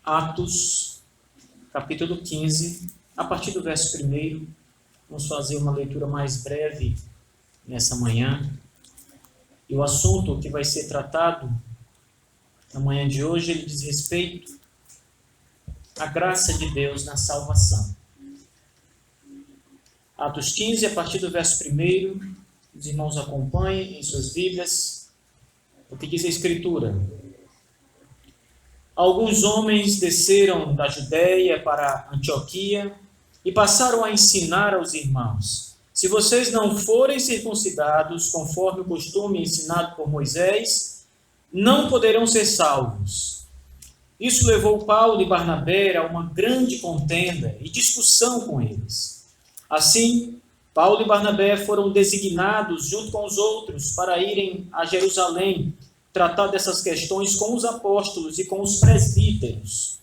Atos, capítulo 15, a partir do verso 1, vamos fazer uma leitura mais breve nessa manhã. E o assunto que vai ser tratado na manhã de hoje, ele diz respeito à graça de Deus na salvação. Atos 15, a partir do verso 1, os irmãos acompanhem em suas Bíblias o que diz a Escritura. Alguns homens desceram da Judéia para Antioquia e passaram a ensinar aos irmãos: se vocês não forem circuncidados conforme o costume ensinado por Moisés, não poderão ser salvos. Isso levou Paulo e Barnabé a uma grande contenda e discussão com eles. Assim, Paulo e Barnabé foram designados junto com os outros para irem a Jerusalém tratar dessas questões com os apóstolos e com os presbíteros.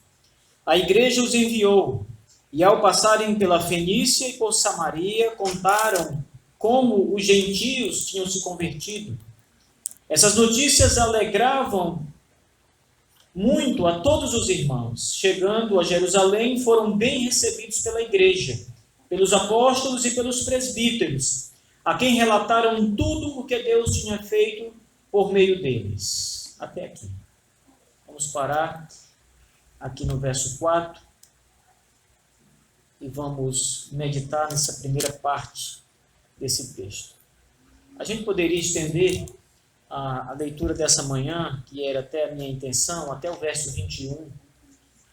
A igreja os enviou, e ao passarem pela Fenícia e por Samaria, contaram como os gentios tinham se convertido. Essas notícias alegravam muito a todos os irmãos. Chegando a Jerusalém, foram bem recebidos pela igreja, pelos apóstolos e pelos presbíteros, a quem relataram tudo o que Deus tinha feito por meio deles. Até aqui. Vamos parar aqui no verso 4 e vamos meditar nessa primeira parte desse texto. A gente poderia estender a leitura dessa manhã, que era até a minha intenção, até o verso 21,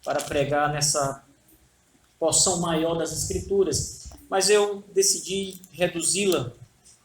para pregar nessa porção maior das Escrituras, mas eu decidi reduzi-la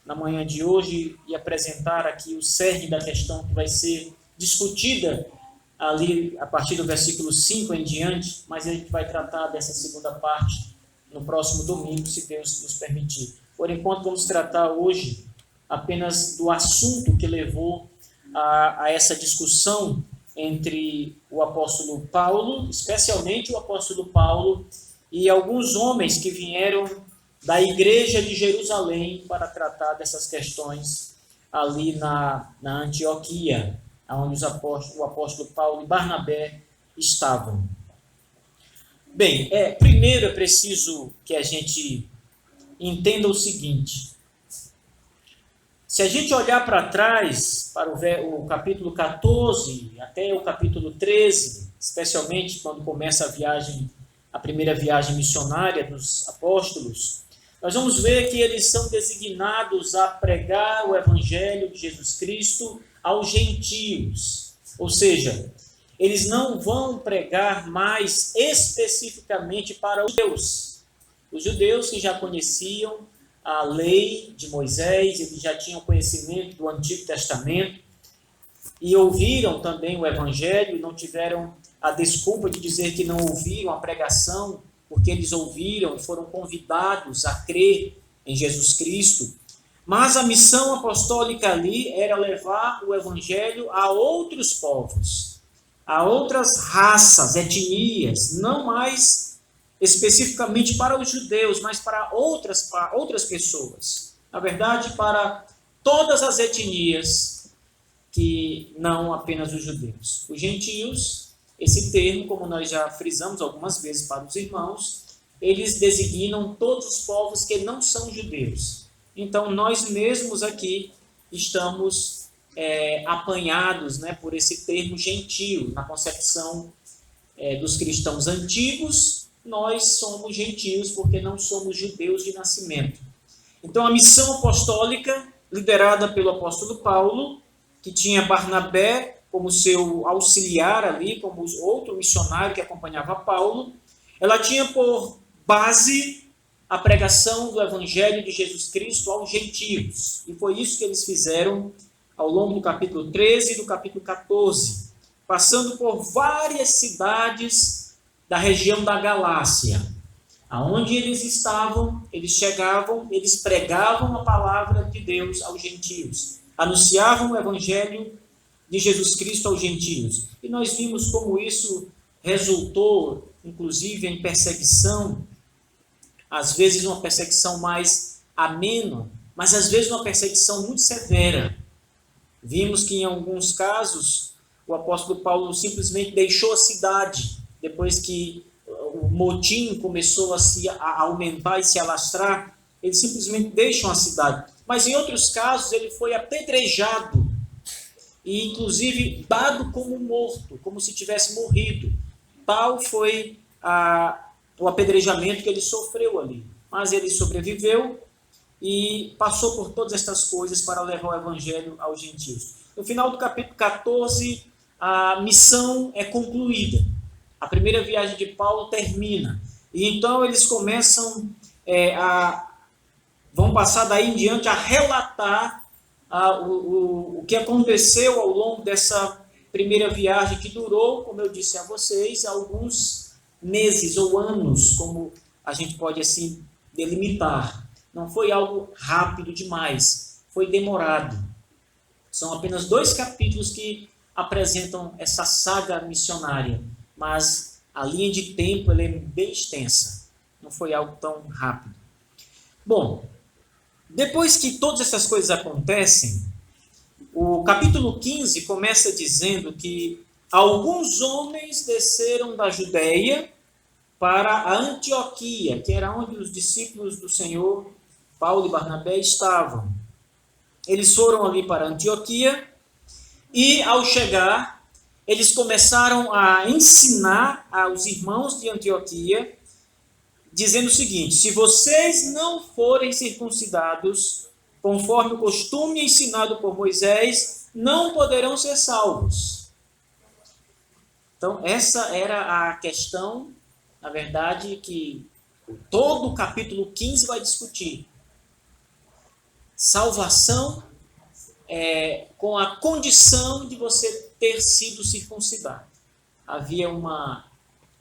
na manhã de hoje e apresentar aqui o cerne da questão que vai ser discutida ali a partir do versículo 5 em diante, mas a gente vai tratar dessa segunda parte no próximo domingo, se Deus nos permitir. Por enquanto, vamos tratar hoje apenas do assunto que levou a essa discussão entre o apóstolo Paulo, especialmente o apóstolo Paulo, e alguns homens que vieram da igreja de Jerusalém para tratar dessas questões ali na Antioquia, onde o apóstolo Paulo e Barnabé estavam. Bem, primeiro é preciso que a gente entenda o seguinte: se a gente olhar para trás, para o capítulo 14 até o capítulo 13, especialmente quando começa a primeira viagem missionária dos apóstolos, nós vamos ver que eles são designados a pregar o evangelho de Jesus Cristo aos gentios. Ou seja, eles não vão pregar mais especificamente para os judeus. Os judeus que já conheciam a lei de Moisés, eles já tinham conhecimento do Antigo Testamento e ouviram também o evangelho e não tiveram a desculpa de dizer que não ouviram a pregação, porque eles ouviram e foram convidados a crer em Jesus Cristo. Mas a missão apostólica ali era levar o evangelho a outros povos, a outras raças, etnias, não mais especificamente para os judeus, mas para outras pessoas. Na verdade, para todas as etnias, que não apenas os judeus. Os gentios, esse termo, como nós já frisamos algumas vezes para os irmãos, eles designam todos os povos que não são judeus. Então, nós mesmos aqui estamos apanhados, por esse termo gentio. Na concepção dos cristãos antigos, nós somos gentios porque não somos judeus de nascimento. Então, a missão apostólica, liderada pelo apóstolo Paulo, que tinha Barnabé como seu auxiliar ali, como outro missionário que acompanhava Paulo, ela tinha por base a pregação do evangelho de Jesus Cristo aos gentios. E foi isso que eles fizeram ao longo do capítulo 13 e do capítulo 14, passando por várias cidades da região da Galácia. Aonde eles estavam, eles chegavam, eles pregavam a palavra de Deus aos gentios, anunciavam o evangelho de Jesus Cristo aos gentios. E nós vimos como isso resultou, inclusive, em perseguição, às vezes uma perseguição mais amena, mas às vezes uma perseguição muito severa. Vimos que em alguns casos o apóstolo Paulo simplesmente deixou a cidade depois que o motim começou a aumentar e se alastrar, eles simplesmente deixam a cidade. Mas em outros casos ele foi apedrejado e inclusive dado como morto, como se tivesse morrido. Tal foi o apedrejamento que ele sofreu ali. Mas ele sobreviveu e passou por todas estas coisas para levar o evangelho aos gentios. No final do capítulo 14, a missão é concluída. A primeira viagem de Paulo termina. E então eles começam vão passar daí em diante a relatar o que aconteceu ao longo dessa primeira viagem, que durou, como eu disse a vocês, alguns meses ou anos, como a gente pode assim delimitar. Não foi algo rápido demais, foi demorado. São apenas 2 capítulos que apresentam essa saga missionária, mas a linha de tempo ela é bem extensa, não foi algo tão rápido. Bom, depois que todas essas coisas acontecem, o capítulo 15 começa dizendo que alguns homens desceram da Judéia para a Antioquia, que era onde os discípulos do Senhor, Paulo e Barnabé, estavam. Eles foram ali para a Antioquia e, ao chegar, eles começaram a ensinar aos irmãos de Antioquia, dizendo o seguinte: se vocês não forem circuncidados, conforme o costume ensinado por Moisés, não poderão ser salvos. Então, essa era a questão, na verdade, que todo o capítulo 15 vai discutir. Salvação com a condição de você ter sido circuncidado. Havia uma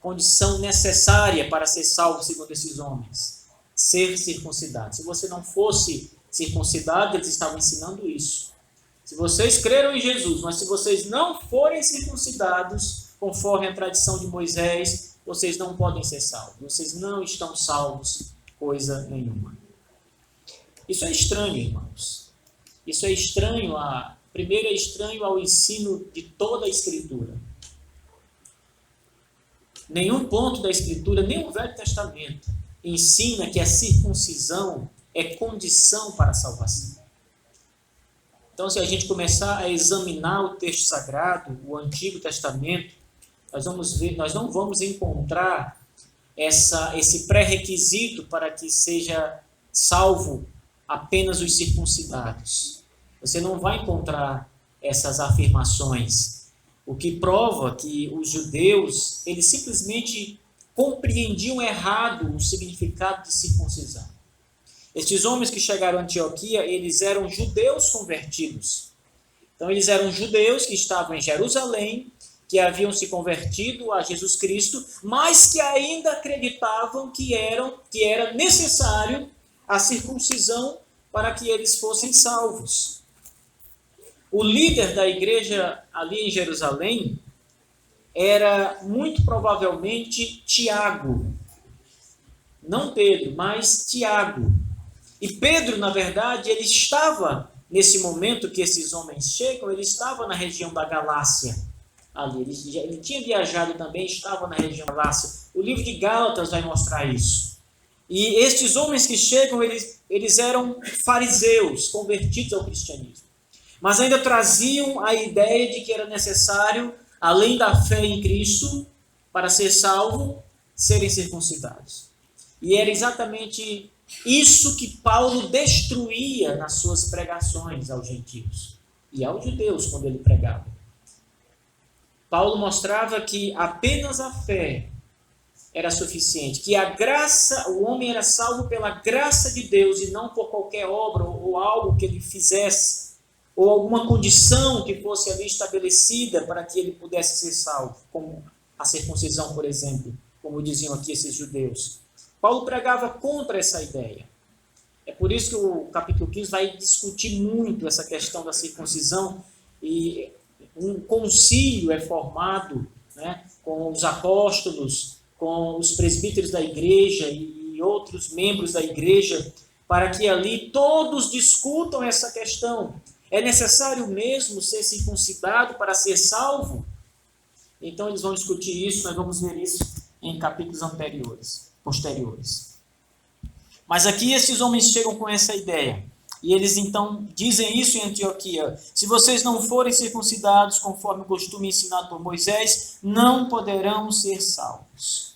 condição necessária para ser salvo, segundo esses homens: ser circuncidado. Se você não fosse circuncidado, eles estavam ensinando isso. Se vocês creram em Jesus, mas se vocês não forem circuncidados, conforme a tradição de Moisés, vocês não podem ser salvos. Vocês não estão salvos, coisa nenhuma. Isso é estranho, irmãos. Isso é estranho. Primeiro é estranho ao ensino de toda a Escritura. Nenhum ponto da Escritura, nem o Velho Testamento, ensina que a circuncisão é condição para a salvação. Então, se a gente começar a examinar o texto sagrado, o Antigo Testamento, nós não vamos encontrar esse pré-requisito para que seja salvo apenas os circuncidados. Você não vai encontrar essas afirmações, o que prova que os judeus, eles simplesmente compreendiam errado o significado de circuncisão. Estes homens que chegaram a Antioquia, eles eram judeus convertidos. Então, eles eram judeus que estavam em Jerusalém, que haviam se convertido a Jesus Cristo, mas que ainda acreditavam que era necessário a circuncisão para que eles fossem salvos. O líder da igreja ali em Jerusalém era muito provavelmente Tiago. Não Pedro, mas Tiago. E Pedro, na verdade, ele estava, nesse momento que esses homens chegam, ele estava na região da Galácia. Ali. Ele tinha viajado também, estava na região da Galácia. O livro de Gálatas vai mostrar isso. E estes homens que chegam, eles eram fariseus, convertidos ao cristianismo. Mas ainda traziam a ideia de que era necessário, além da fé em Cristo, para ser salvo, serem circuncidados. E era exatamente isso que Paulo destruía nas suas pregações aos gentios e aos judeus quando ele pregava. Paulo mostrava que apenas a fé era suficiente, que a graça, o homem era salvo pela graça de Deus e não por qualquer obra ou algo que ele fizesse, ou alguma condição que fosse ali estabelecida para que ele pudesse ser salvo, como a circuncisão, por exemplo, como diziam aqui esses judeus. Paulo pregava contra essa ideia. É por isso que o capítulo 15 vai discutir muito essa questão da circuncisão, e um concílio é formado, né, com os apóstolos, com os presbíteros da igreja e outros membros da igreja, para que ali todos discutam essa questão. É necessário mesmo ser circuncidado para ser salvo? Então eles vão discutir isso, nós vamos ver isso em capítulos posteriores. Mas aqui esses homens chegam com essa ideia. E eles então dizem isso em Antioquia: se vocês não forem circuncidados conforme o costume ensinado por Moisés, não poderão ser salvos.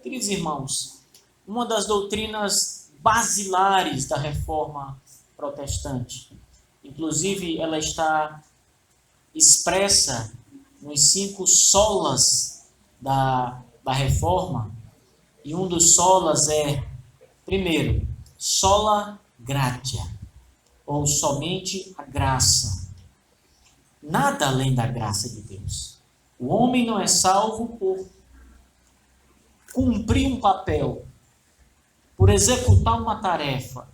Queridos irmãos, uma das doutrinas basilares da reforma protestante, inclusive ela está expressa nos 5 solas da reforma, e um dos solas é, primeiro, sola gratia, ou somente a graça. Nada além da graça de Deus. O homem não é salvo por cumprir um papel, por executar uma tarefa.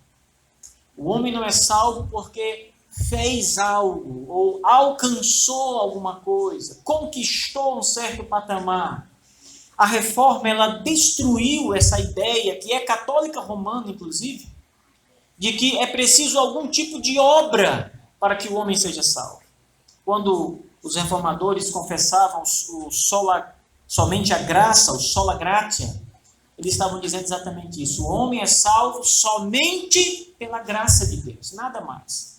O homem não é salvo porque fez algo, ou alcançou alguma coisa, conquistou um certo patamar. A reforma, ela destruiu essa ideia, que é católica romana, inclusive, de que é preciso algum tipo de obra para que o homem seja salvo. Quando os reformadores confessavam somente a graça, o sola gratia, eles estavam dizendo exatamente isso. O homem é salvo somente pela graça de Deus, nada mais.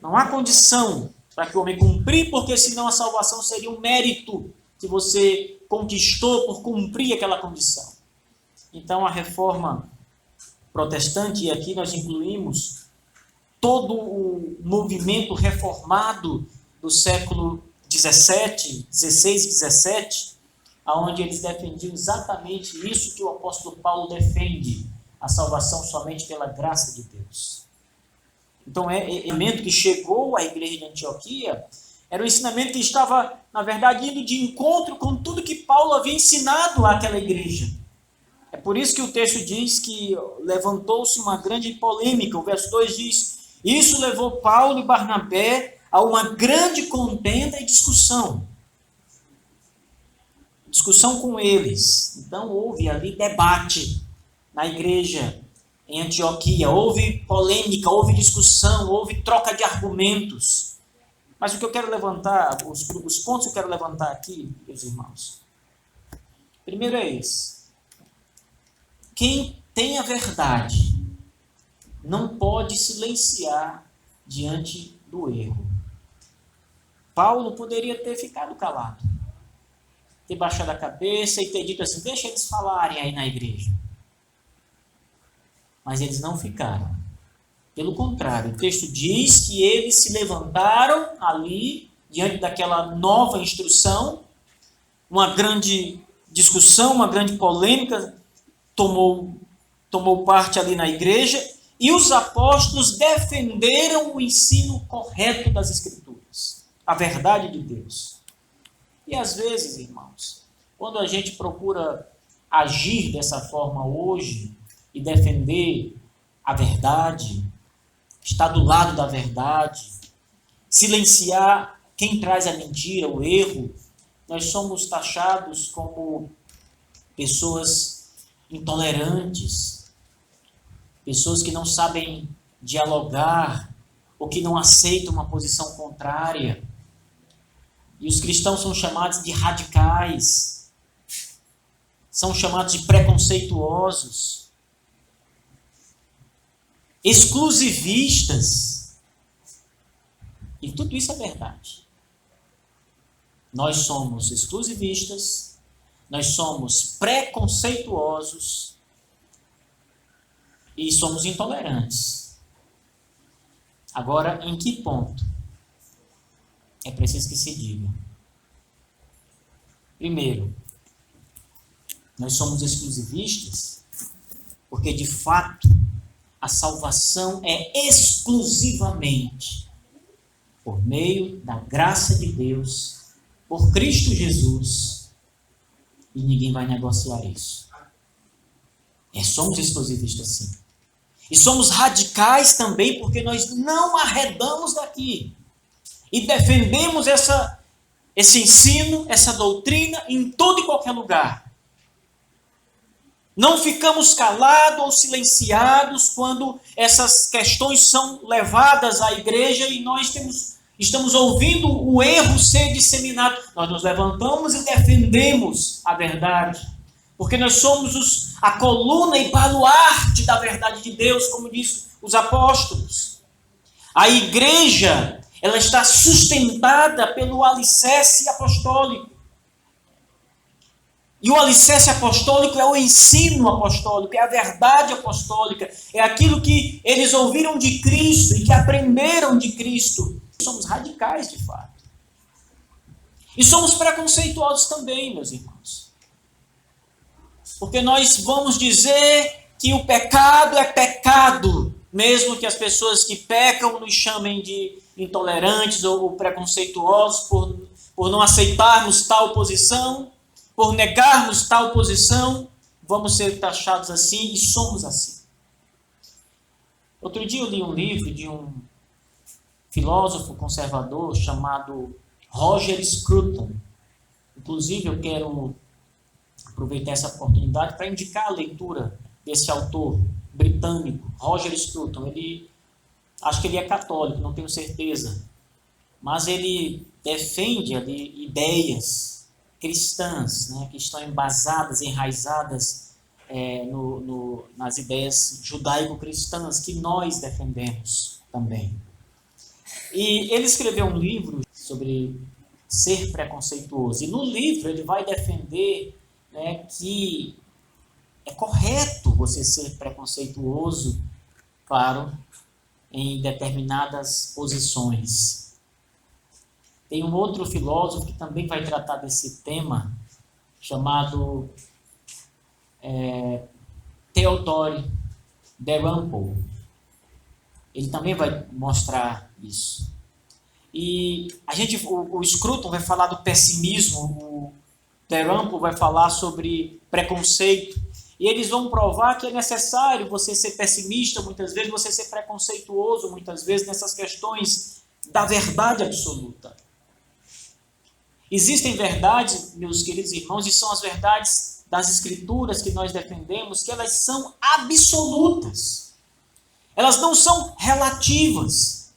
Não há condição para que o homem cumprir, porque senão a salvação seria um mérito que você conquistou por cumprir aquela condição. Então a reforma protestante, e aqui nós incluímos todo o movimento reformado do século 16 e 17, onde eles defendiam exatamente isso que o apóstolo Paulo defende, a salvação somente pela graça de Deus. Então, o ensinamento que chegou à igreja de Antioquia era um ensinamento que estava, na verdade, indo de encontro com tudo que Paulo havia ensinado àquela igreja. É por isso que o texto diz que levantou-se uma grande polêmica. O verso 2 diz: isso levou Paulo e Barnabé a uma grande contenda e discussão. Discussão com eles. Então houve ali debate na igreja em Antioquia. Houve polêmica, houve discussão, houve troca de argumentos. Mas o que eu quero levantar, os pontos que eu quero levantar aqui, meus irmãos. Primeiro é esse. Quem tem a verdade não pode silenciar diante do erro. Paulo poderia ter ficado calado, ter baixado a cabeça e ter dito assim: deixa eles falarem aí na igreja. Mas eles não ficaram. Pelo contrário, o texto diz que eles se levantaram ali, diante daquela nova instrução, uma grande discussão, uma grande polêmica tomou parte ali na igreja, e os apóstolos defenderam o ensino correto das Escrituras, a verdade de Deus. E às vezes, irmãos, quando a gente procura agir dessa forma hoje e defender a verdade, estar do lado da verdade, silenciar quem traz a mentira, o erro, nós somos taxados como pessoas intolerantes, pessoas que não sabem dialogar ou que não aceitam uma posição contrária. E os cristãos são chamados de radicais, são chamados de preconceituosos, exclusivistas. E tudo isso é verdade. Nós somos exclusivistas, nós somos preconceituosos e somos intolerantes. Agora, em que ponto? É preciso que se diga. Primeiro, nós somos exclusivistas porque, de fato, a salvação é exclusivamente por meio da graça de Deus, por Cristo Jesus, e ninguém vai negociar isso. Somos exclusivistas, sim. E somos radicais também porque nós não arredamos daqui e defendemos esse ensino, essa doutrina em todo e qualquer lugar. Não ficamos calados ou silenciados quando essas questões são levadas à igreja e nós estamos ouvindo o erro ser disseminado, nós nos levantamos e defendemos a verdade, porque nós somos a coluna e baluarte da verdade de Deus, como diz os apóstolos. A igreja, ela está sustentada pelo alicerce apostólico. E o alicerce apostólico é o ensino apostólico, é a verdade apostólica, é aquilo que eles ouviram de Cristo e que aprenderam de Cristo. Somos radicais, de fato. E somos preconceituosos também, meus irmãos. Porque nós vamos dizer que o pecado é pecado, mesmo que as pessoas que pecam nos chamem de intolerantes ou preconceituosos por não aceitarmos tal posição, por negarmos tal posição, vamos ser taxados assim e somos assim. Outro dia eu li um livro de um filósofo conservador chamado Roger Scruton. Inclusive eu quero aproveitar essa oportunidade para indicar a leitura desse autor britânico, Roger Scruton. Acho que ele é católico, não tenho certeza, mas ele defende ali ideias cristãs, né, que estão embasadas, enraizadas nas ideias judaico-cristãs que nós defendemos também. E ele escreveu um livro sobre ser preconceituoso. E no livro ele vai defender, né, que é correto você ser preconceituoso, claro, em determinadas posições. Tem um outro filósofo que também vai tratar desse tema, chamado Theodore Dalrymple. Ele também vai mostrar isso. E o Scruton vai falar do pessimismo, o Dalrymple vai falar sobre preconceito. E eles vão provar que é necessário você ser pessimista, muitas vezes, você ser preconceituoso, muitas vezes, nessas questões da verdade absoluta. Existem verdades, meus queridos irmãos, e são as verdades das Escrituras que nós defendemos, que elas são absolutas. Elas não são relativas.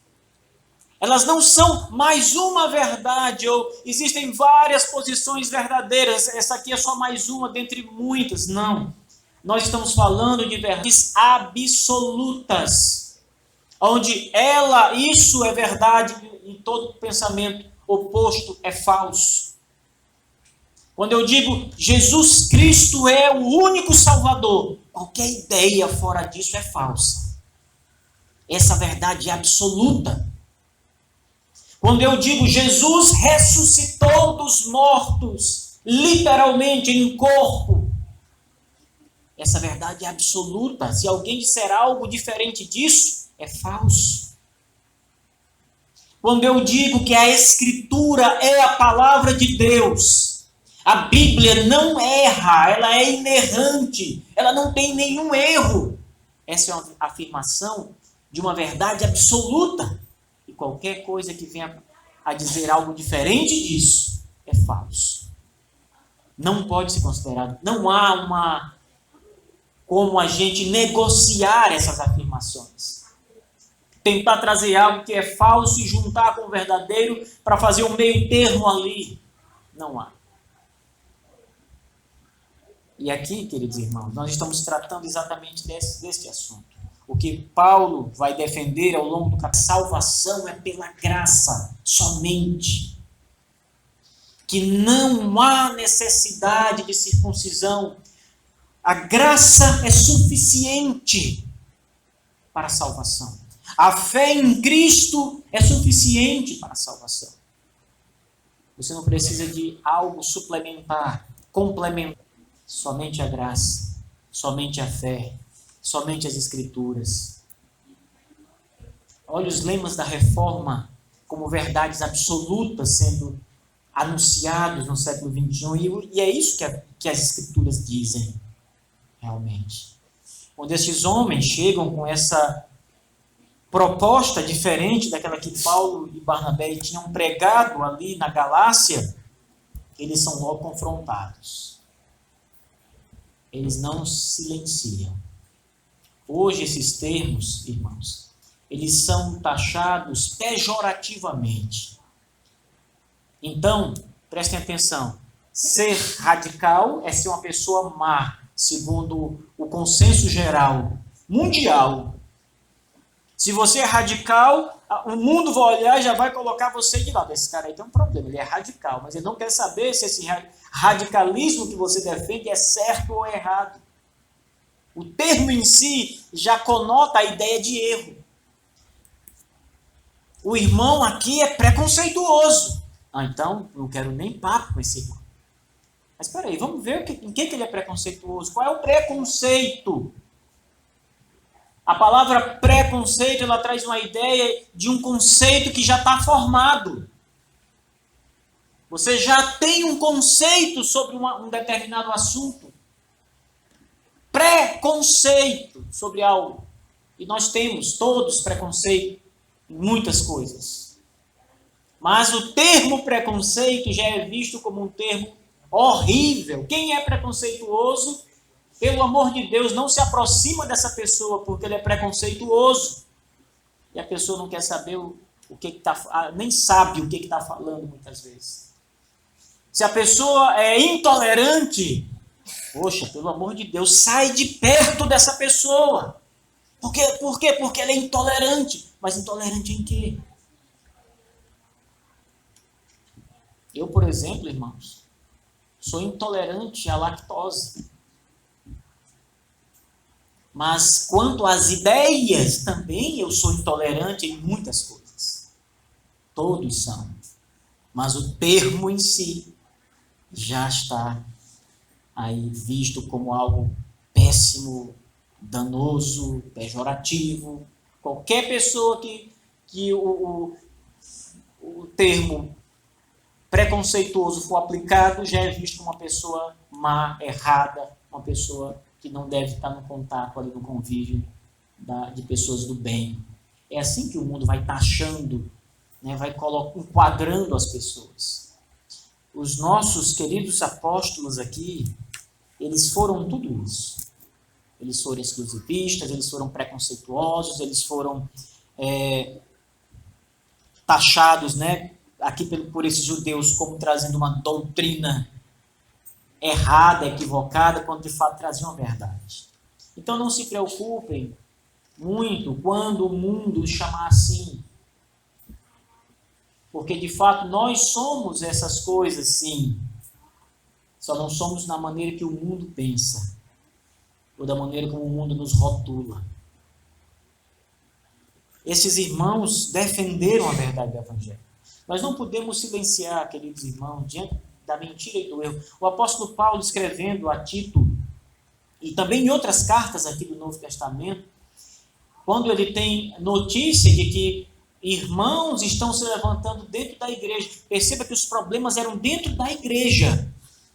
Elas não são mais uma verdade, ou existem várias posições verdadeiras, essa aqui é só mais uma dentre muitas. Não. Nós estamos falando de verdades absolutas, onde isso é verdade e todo pensamento oposto é falso. Quando eu digo Jesus Cristo é o único Salvador, qualquer ideia fora disso é falsa. Essa verdade é absoluta. Quando eu digo Jesus ressuscitou dos mortos, literalmente em corpo, essa verdade é absoluta. Se alguém disser algo diferente disso, é falso. Quando eu digo que a Escritura é a palavra de Deus, a Bíblia não erra, ela é inerrante, ela não tem nenhum erro. Essa é uma afirmação de uma verdade absoluta. E qualquer coisa que venha a dizer algo diferente disso é falso. Não pode ser considerado. Não há como a gente negociar essas afirmações. Tentar trazer algo que é falso e juntar com o verdadeiro para fazer um meio termo ali. Não há. E aqui, queridos irmãos, nós estamos tratando exatamente deste assunto. O que Paulo vai defender ao longo do capítulo, salvação é pela graça somente. Que não há necessidade de circuncisão. A graça é suficiente para a salvação. A fé em Cristo é suficiente para a salvação. Você não precisa de algo suplementar, complementar. Somente a graça, somente a fé, somente as Escrituras. Olha os lemas da Reforma como verdades absolutas sendo anunciados no século XXI. E é isso que as Escrituras dizem, realmente. Quando esses homens chegam com essa proposta diferente daquela que Paulo e Barnabé tinham pregado ali na Galácia, eles são logo confrontados. Eles não silenciam. Hoje esses termos, irmãos, eles são taxados pejorativamente. Então, prestem atenção, ser radical é ser uma pessoa má, segundo o consenso geral mundial. Se você é radical, o mundo vai olhar e já vai colocar você de lado. Esse cara aí tem um problema, ele é radical, mas ele não quer saber se esse radicalismo que você defende é certo ou errado. O termo em si já conota a ideia de erro. O irmão aqui é preconceituoso. Então, não quero nem papo com esse irmão. Mas espera aí, vamos ver em que ele é preconceituoso. Qual é o preconceito? A palavra preconceito, ela traz uma ideia de um conceito que já está formado. Você já tem um conceito sobre um determinado assunto. Preconceito sobre algo. E nós temos todos preconceito em muitas coisas. Mas o termo preconceito já é visto como um termo horrível. Quem é preconceituoso, pelo amor de Deus, não se aproxima dessa pessoa porque ele é preconceituoso. E a pessoa não quer saber o que está, nem sabe o que está falando muitas vezes. Se a pessoa é intolerante, poxa, pelo amor de Deus, sai de perto dessa pessoa. Por quê? Porque ela é intolerante. Mas intolerante em quê? Eu, por exemplo, irmãos, sou intolerante à lactose. Mas quanto às ideias, também eu sou intolerante em muitas coisas. Todos são. Mas o termo em si já está aí visto como algo péssimo, danoso, pejorativo. Qualquer pessoa que o termo preconceituoso for aplicado, já é visto como uma pessoa má, errada, uma pessoa que não deve estar no contato ali, no convívio de pessoas do bem. É assim que o mundo vai taxando, né, vai enquadrando as pessoas. Os nossos queridos apóstolos aqui, eles foram tudo isso. Eles foram exclusivistas, eles foram preconceituosos, eles foram taxados, né, aqui por esses judeus como trazendo uma doutrina errada, equivocada, quando de fato traziam a verdade. Então não se preocupem muito quando o mundo chamar assim. Porque de fato nós somos essas coisas sim. Só não somos na maneira que o mundo pensa. Ou da maneira como o mundo nos rotula. Esses irmãos defenderam a verdade do Evangelho. Nós não podemos silenciar, queridos irmãos, diante da mentira e do erro. O apóstolo Paulo, escrevendo a Tito, e também em outras cartas aqui do Novo Testamento, quando ele tem notícia de que irmãos estão se levantando dentro da igreja, perceba que os problemas eram dentro da igreja,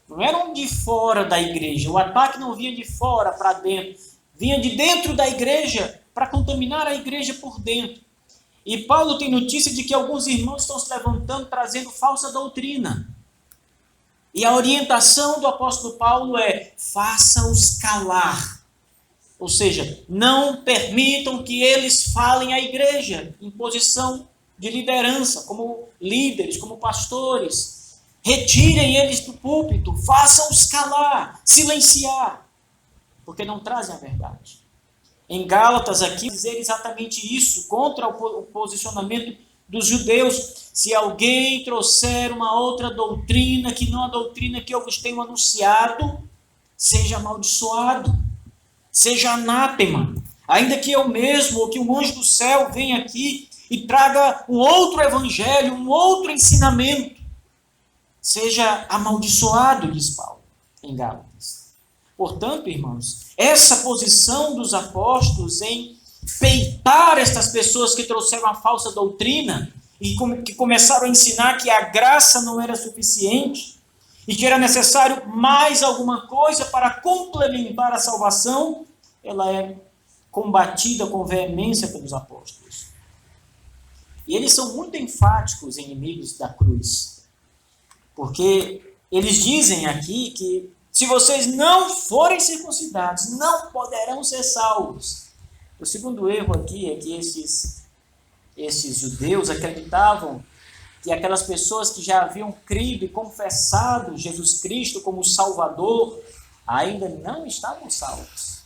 não eram de fora da igreja. O ataque não vinha de fora para dentro, vinha de dentro da igreja para contaminar a igreja por dentro. E Paulo tem notícia de que alguns irmãos estão se levantando trazendo falsa doutrina. E a orientação do apóstolo Paulo é: faça-os calar. Ou seja, não permitam que eles falem à igreja em posição de liderança, como líderes, como pastores. Retirem eles do púlpito, façam-os calar, silenciar, porque não trazem a verdade. Em Gálatas aqui, dizer exatamente isso, contra o posicionamento dos judeus. Se alguém trouxer uma outra doutrina, que não a doutrina que eu vos tenho anunciado, seja amaldiçoado, seja anátema. Ainda que eu mesmo, ou que um anjo do céu venha aqui e traga um outro evangelho, um outro ensinamento, seja amaldiçoado, diz Paulo em Gálatas. Portanto, irmãos, essa posição dos apóstolos em peitar estas pessoas que trouxeram a falsa doutrina e que começaram a ensinar que a graça não era suficiente e que era necessário mais alguma coisa para complementar a salvação, ela é combatida com veemência pelos apóstolos. E eles são muito enfáticos, inimigos da cruz, porque eles dizem aqui que se vocês não forem circuncidados, não poderão ser salvos. O segundo erro aqui é que esses esses judeus acreditavam que aquelas pessoas que já haviam crido e confessado Jesus Cristo como Salvador ainda não estavam salvos.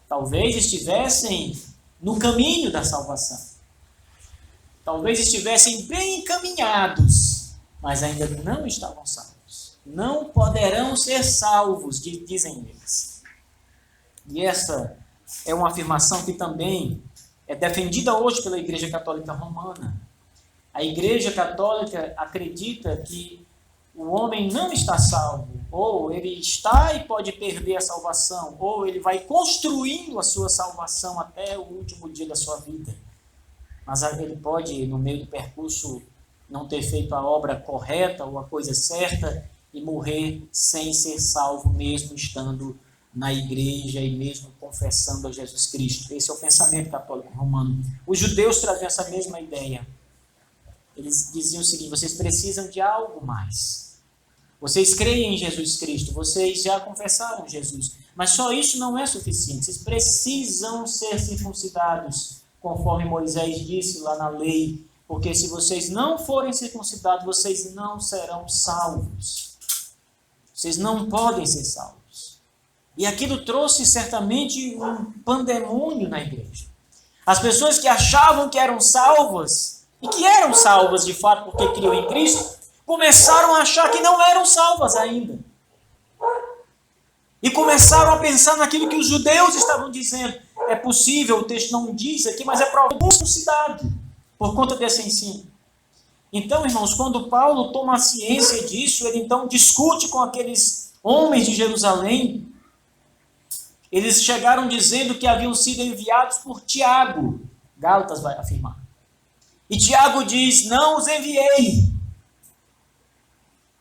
Talvez estivessem no caminho da salvação. Talvez estivessem bem encaminhados, mas ainda não estavam salvos. Não poderão ser salvos, dizem eles. E essa é uma afirmação que também é defendida hoje pela Igreja Católica Romana. A Igreja Católica acredita que o homem não está salvo, ou ele está e pode perder a salvação, ou ele vai construindo a sua salvação até o último dia da sua vida. Mas ele pode, no meio do percurso, não ter feito a obra correta ou a coisa certa e morrer sem ser salvo, mesmo estando na igreja e mesmo confessando a Jesus Cristo. Esse é o pensamento católico romano. Os judeus traziam essa mesma ideia. Eles diziam o seguinte: vocês precisam de algo mais. Vocês creem em Jesus Cristo, vocês já confessaram Jesus, mas só isso não é suficiente. Vocês precisam ser circuncidados, conforme Moisés disse lá na lei, porque se vocês não forem circuncidados, vocês não serão salvos. Vocês não podem ser salvos. E aquilo trouxe certamente um pandemônio na igreja. As pessoas que achavam que eram salvas, e que eram salvas de fato porque criam em Cristo, começaram a achar que não eram salvas ainda. E começaram a pensar naquilo que os judeus estavam dizendo. É possível, o texto não diz aqui, mas é provável circuncidado por conta desse ensino. Então, irmãos, quando Paulo toma a ciência disso, ele então discute com aqueles homens de Jerusalém. Eles chegaram dizendo que haviam sido enviados por Tiago. Gálatas vai afirmar. E Tiago diz: não os enviei.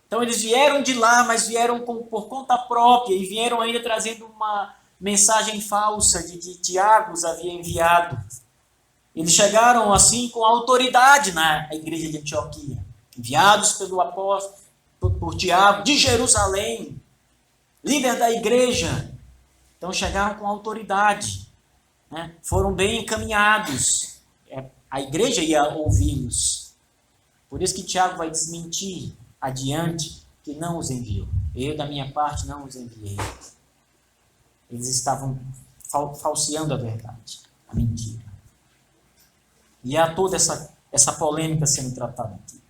Então eles vieram de lá, mas vieram por conta própria e vieram ainda trazendo uma mensagem falsa de que Tiago os havia enviado. Eles chegaram assim com autoridade na igreja de Antioquia, enviados pelo apóstolo, por Tiago, de Jerusalém, líder da igreja. Então chegaram com autoridade, né? Foram bem encaminhados. A igreja ia ouvi-los. Por isso que Tiago vai desmentir adiante que não os enviou. Eu, da minha parte, não os enviei. Eles estavam falseando a verdade, a mentira. E há toda essa polêmica sendo tratada aqui.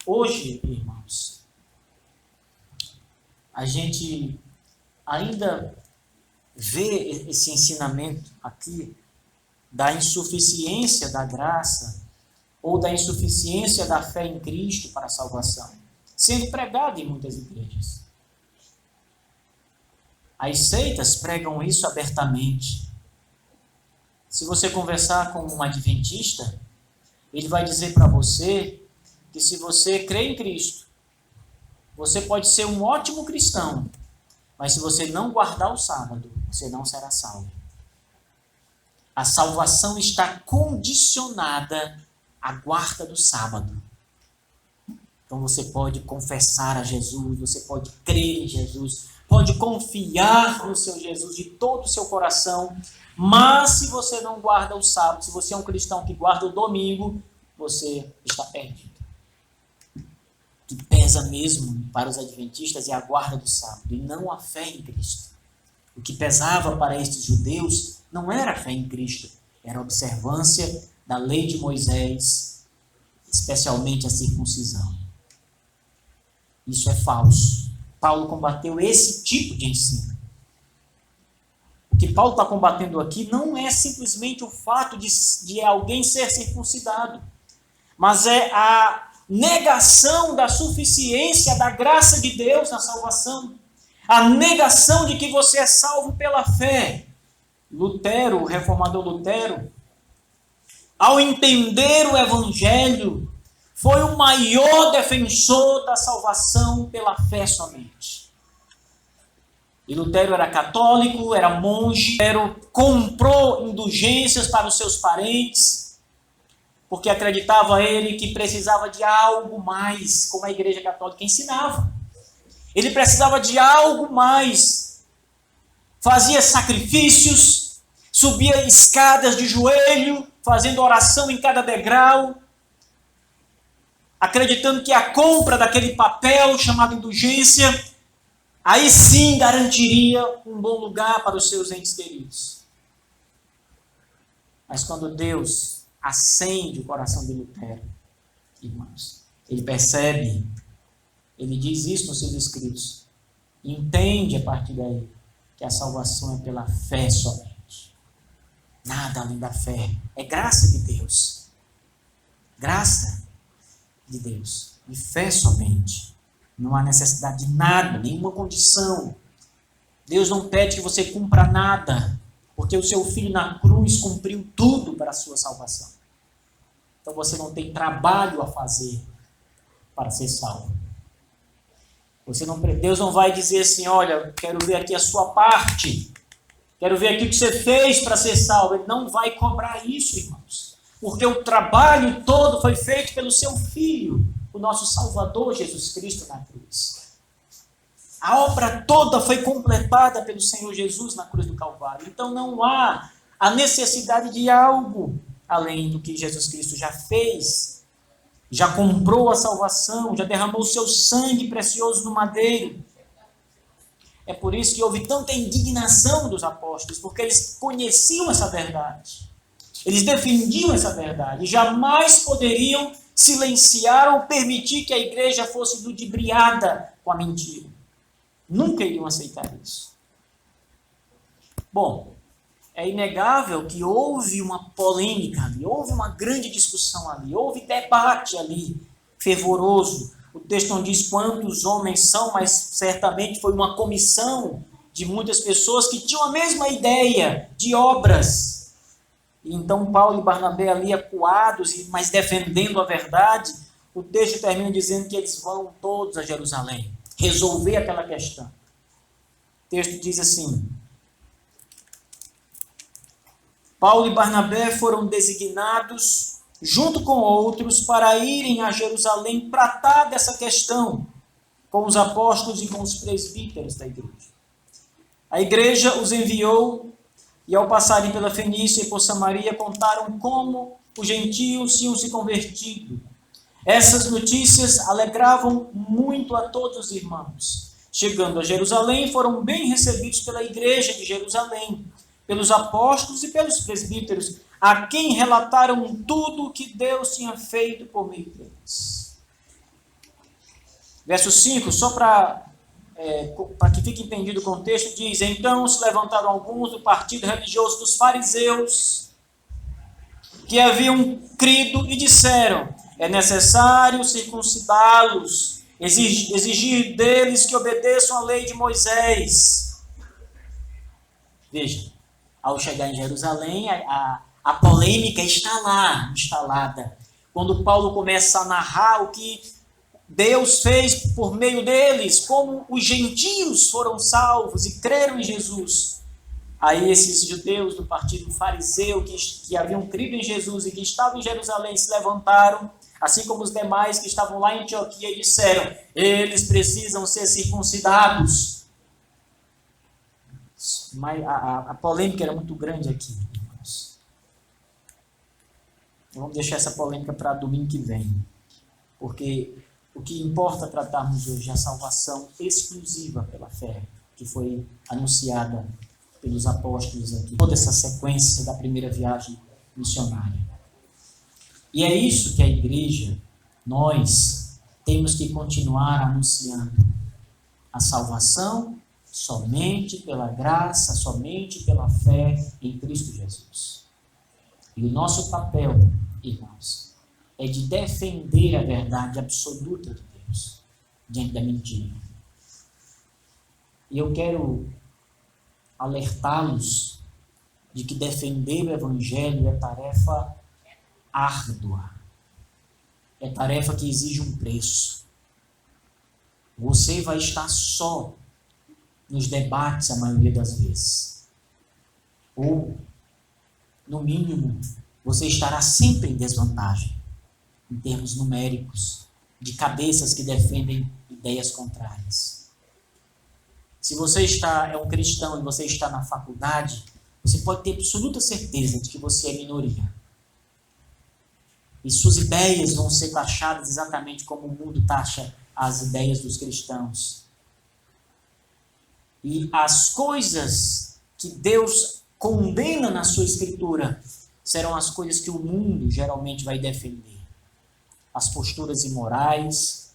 Hoje, irmãos, a gente ainda vê esse ensinamento aqui da insuficiência da graça ou da insuficiência da fé em Cristo para a salvação, sendo pregado em muitas igrejas. As seitas pregam isso abertamente. Se você conversar com um adventista, ele vai dizer para você que se você crê em Cristo, você pode ser um ótimo cristão, mas se você não guardar o sábado, você não será salvo. A salvação está condicionada à guarda do sábado. Então você pode confessar a Jesus, você pode crer em Jesus, pode confiar no seu Jesus de todo o seu coração, mas se você não guarda o sábado, se você é um cristão que guarda o domingo, você está perdido. O que pesa mesmo para os adventistas é a guarda do sábado e não a fé em Cristo. O que pesava para estes judeus não era a fé em Cristo, era a observância da lei de Moisés, especialmente a circuncisão. Isso é falso. Paulo combateu esse tipo de ensino. O que Paulo está combatendo aqui não é simplesmente o fato de alguém ser circuncidado, mas é a negação da suficiência da graça de Deus na salvação, a negação de que você é salvo pela fé. Lutero, o reformador Lutero, ao entender o Evangelho, foi o maior defensor da salvação pela fé somente. E Lutero era católico, era monge, Lutero comprou indulgências para os seus parentes, porque acreditava ele que precisava de algo mais, como a Igreja Católica ensinava. Ele precisava de algo mais. Fazia sacrifícios, subia escadas de joelho, fazendo oração em cada degrau, acreditando que a compra daquele papel chamado indulgência, aí sim garantiria um bom lugar para os seus entes queridos. Mas quando Deus acende o coração de Lutero, irmãos, ele percebe, ele diz isso nos seus escritos, entende a partir daí que a salvação é pela fé somente. Nada além da fé. É graça de Deus. Graça de Deus. E fé somente. Não há necessidade de nada, nenhuma condição. Deus não pede que você cumpra nada, porque o seu Filho na cruz cumpriu tudo para a sua salvação. Então você não tem trabalho a fazer para ser salvo. Deus não vai dizer assim, olha, quero ver aqui a sua parte, quero ver aqui o que você fez para ser salvo. Ele não vai cobrar isso, irmãos, porque o trabalho todo foi feito pelo seu Filho, o nosso Salvador Jesus Cristo na cruz. A obra toda foi completada pelo Senhor Jesus na cruz do Calvário. Então não há a necessidade de algo além do que Jesus Cristo já fez. Já comprou a salvação, já derramou o seu sangue precioso no madeiro. É por isso que houve tanta indignação dos apóstolos, porque eles conheciam essa verdade. Eles defendiam essa verdade e jamais poderiam silenciar ou permitir que a igreja fosse ludibriada com a mentira. Nunca iriam aceitar isso. Bom, é inegável que houve uma polêmica ali, houve uma grande discussão ali, houve debate ali, fervoroso. O texto não diz quantos homens são, mas certamente foi uma comissão de muitas pessoas que tinham a mesma ideia de obras. E então Paulo e Barnabé ali acuados, mas defendendo a verdade, o texto termina dizendo que eles vão todos a Jerusalém, resolver aquela questão. O texto diz assim: Paulo e Barnabé foram designados, junto com outros, para irem a Jerusalém tratar dessa questão com os apóstolos e com os presbíteros da igreja. A igreja os enviou e, ao passarem pela Fenícia e por Samaria, contaram como os gentios tinham se convertido. Essas notícias alegravam muito a todos os irmãos. Chegando a Jerusalém, foram bem recebidos pela igreja de Jerusalém, pelos apóstolos e pelos presbíteros, a quem relataram tudo o que Deus tinha feito por meio deles. Verso 5, só para que fique entendido o contexto, diz: então se levantaram alguns do partido religioso dos fariseus, que haviam crido, e disseram: é necessário circuncidá-los, exigir deles que obedeçam à lei de Moisés. Veja, ao chegar em Jerusalém, a polêmica está lá, instalada. Quando Paulo começa a narrar o que Deus fez por meio deles, como os gentios foram salvos e creram em Jesus. Aí esses judeus do partido fariseu que haviam crido em Jesus e que estavam em Jerusalém se levantaram, assim como os demais que estavam lá em Antioquia, e disseram: eles precisam ser circuncidados. Mas a polêmica era muito grande aqui, irmãos. Vamos deixar essa polêmica para domingo que vem, porque o que importa tratarmos hoje é a salvação exclusiva pela fé, que foi anunciada pelos apóstolos aqui, toda essa sequência da primeira viagem missionária. E é isso que a igreja, nós, temos que continuar anunciando: a salvação somente pela graça, somente pela fé em Cristo Jesus. E o nosso papel, irmãos, é de defender a verdade absoluta de Deus diante da mentira. E eu quero alertá-los de que defender o Evangelho é tarefa árdua, é tarefa que exige um preço. Você vai estar só nos debates a maioria das vezes. Ou, no mínimo, você estará sempre em desvantagem, em termos numéricos, de cabeças que defendem ideias contrárias. Se você é um cristão e você está na faculdade, você pode ter absoluta certeza de que você é minoria. E suas ideias vão ser taxadas exatamente como o mundo taxa as ideias dos cristãos. E as coisas que Deus condena na sua Escritura serão as coisas que o mundo geralmente vai defender. As posturas imorais,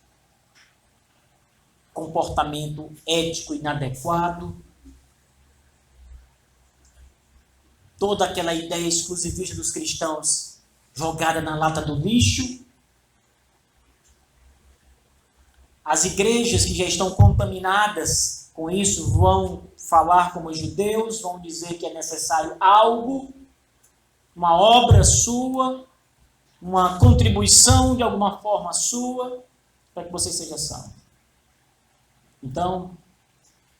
comportamento ético inadequado, toda aquela ideia exclusivista dos cristãos jogada na lata do lixo, as igrejas que já estão contaminadas com isso vão falar como os judeus, vão dizer que é necessário algo, uma obra sua, uma contribuição de alguma forma sua, para que você seja salvo. Então,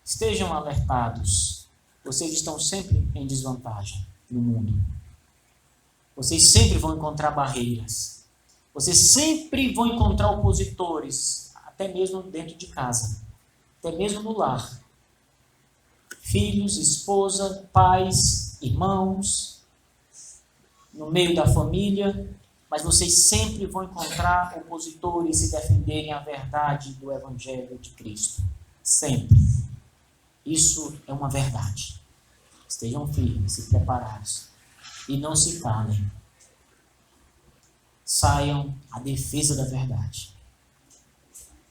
estejam alertados. Vocês estão sempre em desvantagem no mundo. Vocês sempre vão encontrar barreiras. Vocês sempre vão encontrar opositores, até mesmo dentro de casa, até mesmo no lar. Filhos, esposa, pais, irmãos, no meio da família, mas vocês sempre vão encontrar opositores se defenderem a verdade do Evangelho de Cristo. Sempre. Isso é uma verdade. Estejam firmes e preparados. E não se calem. Saiam à defesa da verdade.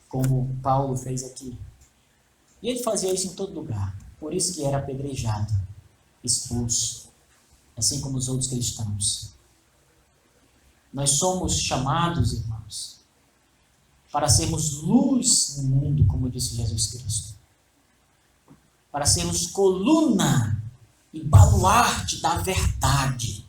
Como Paulo fez aqui. E ele fazia isso em todo lugar. Por isso que era apedrejado, expulso, assim como os outros cristãos. Nós somos chamados, irmãos, para sermos luz no mundo, como disse Jesus Cristo. Para sermos coluna e baluarte da verdade.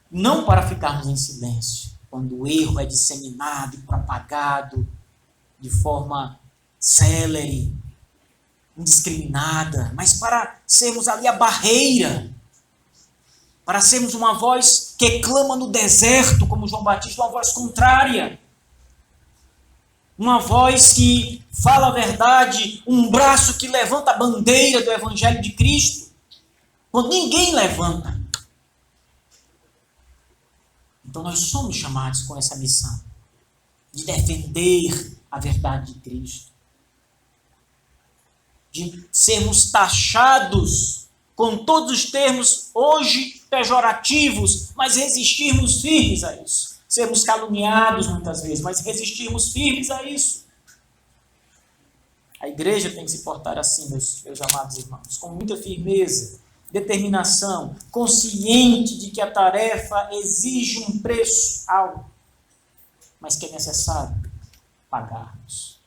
Não para ficarmos em silêncio, quando o erro é disseminado e propagado de forma célere, indiscriminada, mas para sermos ali a barreira, para sermos uma voz que clama no deserto, como João Batista, uma voz contrária, uma voz que fala a verdade, um braço que levanta a bandeira do Evangelho de Cristo, quando ninguém levanta. Então nós somos chamados com essa missão, de defender a verdade de Cristo, de sermos taxados com todos os termos hoje pejorativos, mas resistirmos firmes a isso. Sermos caluniados muitas vezes, mas resistirmos firmes a isso. A igreja tem que se portar assim, meus amados irmãos, com muita firmeza, determinação, consciente de que a tarefa exige um preço alto, mas que é necessário pagarmos.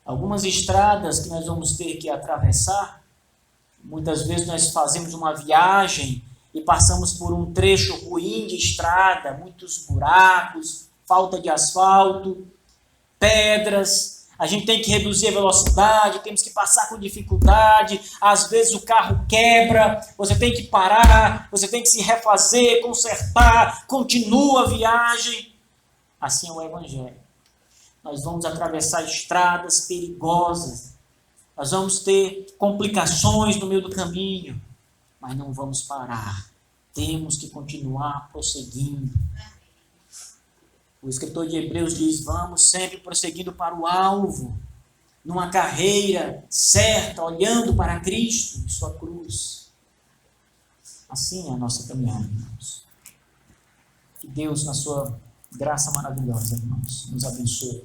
Algumas estradas que nós vamos ter que atravessar, muitas vezes nós fazemos uma viagem e passamos por um trecho ruim de estrada, muitos buracos, falta de asfalto, pedras, a gente tem que reduzir a velocidade, temos que passar com dificuldade, às vezes o carro quebra, você tem que parar, você tem que se refazer, consertar, continua a viagem. Assim é o Evangelho. Nós vamos atravessar estradas perigosas, nós vamos ter complicações no meio do caminho, mas não vamos parar. Temos que continuar prosseguindo. O escritor de Hebreus diz, vamos sempre prosseguindo para o alvo, numa carreira certa, olhando para Cristo e sua cruz. Assim é a nossa caminhada, irmãos. Que Deus, na sua graça maravilhosa, irmãos, nos abençoe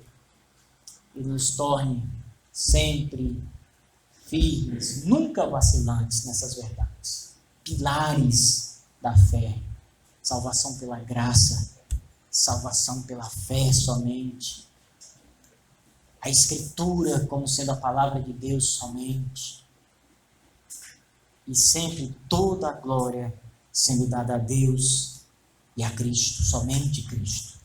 e nos torne sempre firmes, nunca vacilantes nessas verdades. Pilares da fé, salvação pela graça, salvação pela fé somente, a Escritura como sendo a palavra de Deus somente, e sempre toda a glória sendo dada a Deus e a Cristo, somente Cristo.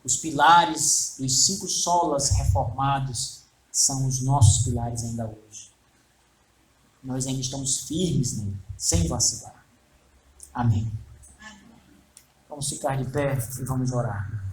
Os pilares dos 5 solas reformados são os nossos pilares ainda hoje. Nós ainda estamos firmes nele, sem vacilar. Amém. Vamos ficar de pé e vamos orar.